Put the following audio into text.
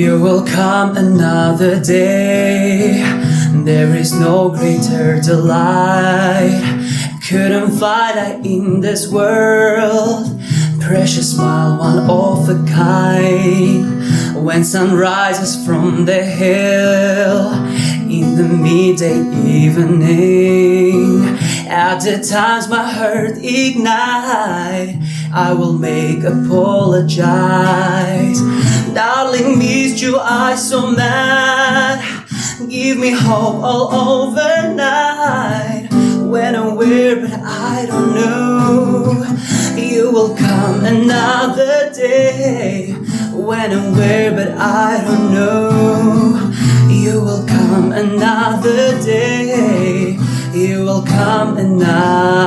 You will come another day. There is no greater delight. Couldn't find I in this world. Precious smile, one of a kind. When sun rises from the hill in the midday evening, at the times my heart ignite, I will make apologize. Darling, missed you, I so mad. Give me hope all overnight. When and where, but I don't know. You will come another day. When and where, but I don't know. You will come another day. You will come another